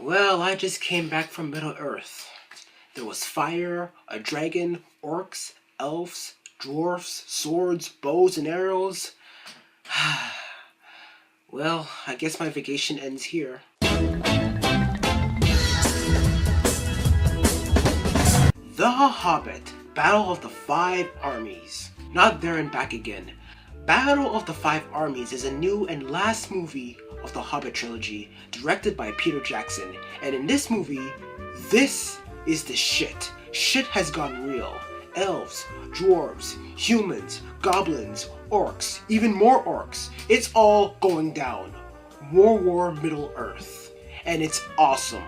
Well, I just came back from Middle-earth. There was fire, a dragon, orcs, elves, dwarfs, swords, bows, and arrows. Well, I guess my vacation ends here. The Hobbit, Battle of the Five Armies. Not there and back again. Battle of the Five Armies is a new and last movie of the Hobbit trilogy, directed by Peter Jackson. And in this movie, this is the shit. Shit has gone real. Elves, dwarves, humans, goblins, orcs, even more orcs. It's all going down. War Middle-earth. And it's awesome.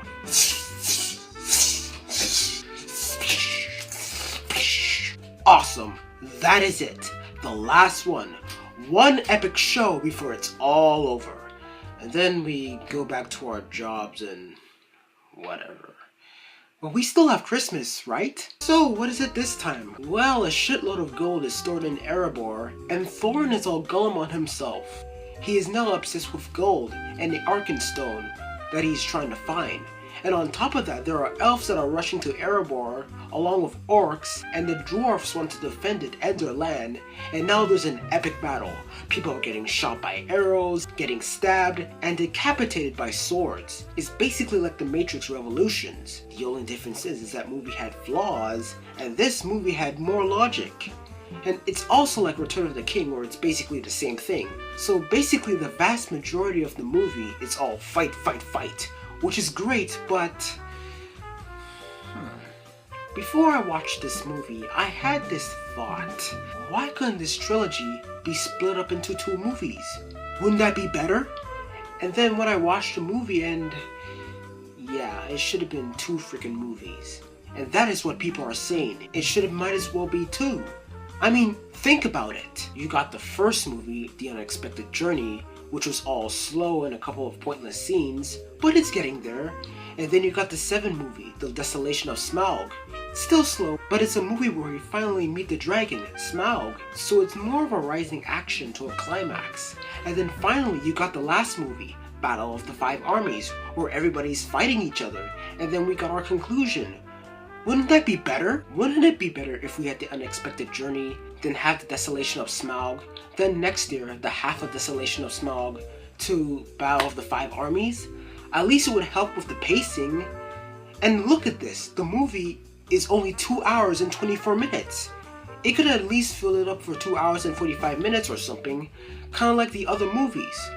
Awesome. That is it. The last one. One epic show before it's all over. And then we go back to our jobs and whatever. But we still have Christmas, right? So what is it this time? Well, a shitload of gold is stored in Erebor, and Thorin is all Gollum on himself. He is now obsessed with gold and the Arkenstone that he's trying to find. And on top of that, there are elves that are rushing to Erebor, along with orcs, and the dwarfs want to defend it and their land, and now there's an epic battle. People are getting shot by arrows, getting stabbed, and decapitated by swords. It's basically like the Matrix Revolutions. The only difference is that movie had flaws, and this movie had more logic. And it's also like Return of the King, where it's basically the same thing. So basically the vast majority of the movie is all fight, fight, fight. Which is great, but before I watched this movie, I had this thought. Why couldn't this trilogy be split up into 2 movies? Wouldn't that be better? And then when I watched the movie, and yeah, it should have been 2 freaking movies. And that is what people are saying. It should have might as well be 2. I mean, think about it. You got the first movie, The Unexpected Journey, which was all slow and a couple of pointless scenes, but it's getting there. And then you got the 7 movie, The Desolation of Smaug. Still slow, but it's a movie where we finally meet the dragon, Smaug, so it's more of a rising action to a climax. And then finally you got the last movie, Battle of the Five Armies, where everybody's fighting each other, and then we got our conclusion. Wouldn't that be better? Wouldn't it be better if we had The Unexpected Journey, then have The Desolation of Smaug, then next year, the half of Desolation of Smaug to Battle of the Five Armies? At least it would help with the pacing. And look at this, the movie is only 2 hours and 24 minutes. It could at least fill it up for 2 hours and 45 minutes or something, kinda like the other movies.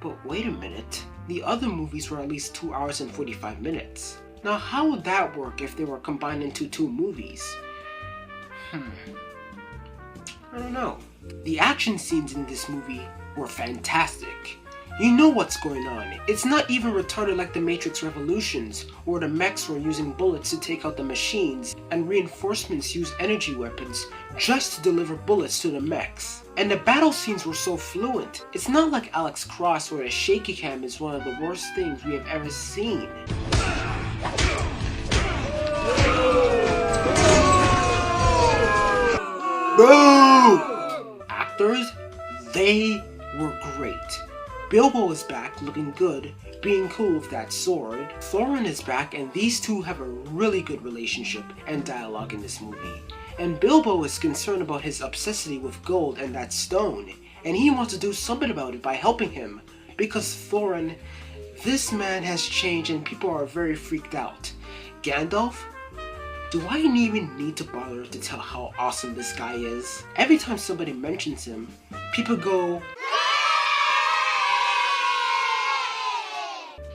But wait a minute, the other movies were at least 2 hours and 45 minutes. Now how would that work if they were combined into 2 movies? I don't know. The action scenes in this movie were fantastic. You know what's going on. It's not even retarded like the Matrix Revolutions, where the mechs were using bullets to take out the machines, and reinforcements use energy weapons just to deliver bullets to the mechs. And the battle scenes were so fluent. It's not like Alex Cross, where a shaky cam is one of the worst things we have ever seen. Boo! Actors, they were great. Bilbo is back, looking good, being cool with that sword. Thorin is back, and these two have a really good relationship and dialogue in this movie. And Bilbo is concerned about his obsession with gold and that stone, and he wants to do something about it by helping him. Because Thorin, this man has changed and people are very freaked out. Gandalf? Do I even need to bother to tell how awesome this guy is? Every time somebody mentions him, people go...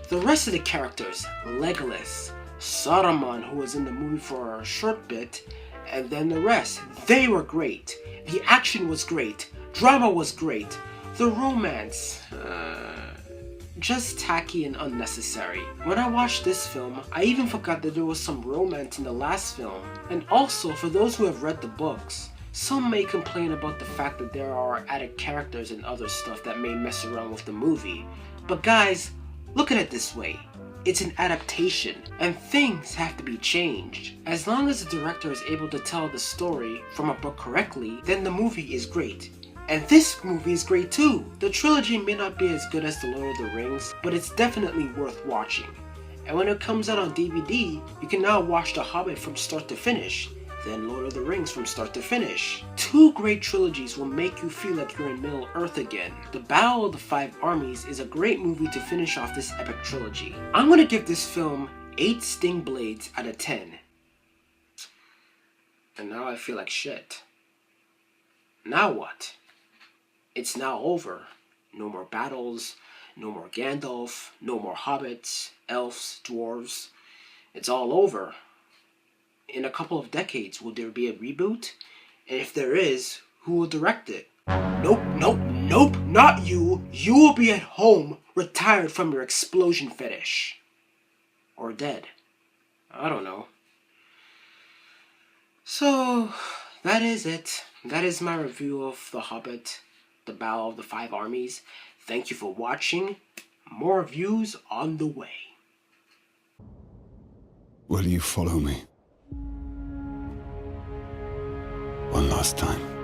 The rest of the characters, Legolas, Saruman, who was in the movie for a short bit, and then the rest, they were great. The action was great, drama was great, the romance, just tacky and unnecessary. When I watched this film, I even forgot that there was some romance in the last film. And also, for those who have read the books, some may complain about the fact that there are added characters and other stuff that may mess around with the movie. But guys, look at it this way. It's an adaptation, and things have to be changed. As long as the director is able to tell the story from a book correctly, then the movie is great. And this movie is great too. The trilogy may not be as good as The Lord of the Rings, but it's definitely worth watching. And when it comes out on DVD, you can now watch The Hobbit from start to finish, then Lord of the Rings from start to finish. Two great trilogies will make you feel like you're in Middle Earth again. The Battle of the Five Armies is a great movie to finish off this epic trilogy. I'm gonna give this film 8 sting blades out of 10. And now I feel like shit. Now what? It's now over. No more battles, no more Gandalf, no more hobbits, elves, dwarves. It's all over. In a couple of decades, will there be a reboot? And if there is, who will direct it? Nope, nope, nope, not you. You will be at home, retired from your explosion fetish. Or dead. I don't know. So, that is it. That is my review of The Hobbit, The Battle of the Five Armies. Thank you for watching. More reviews on the way. Will you follow me? One last time.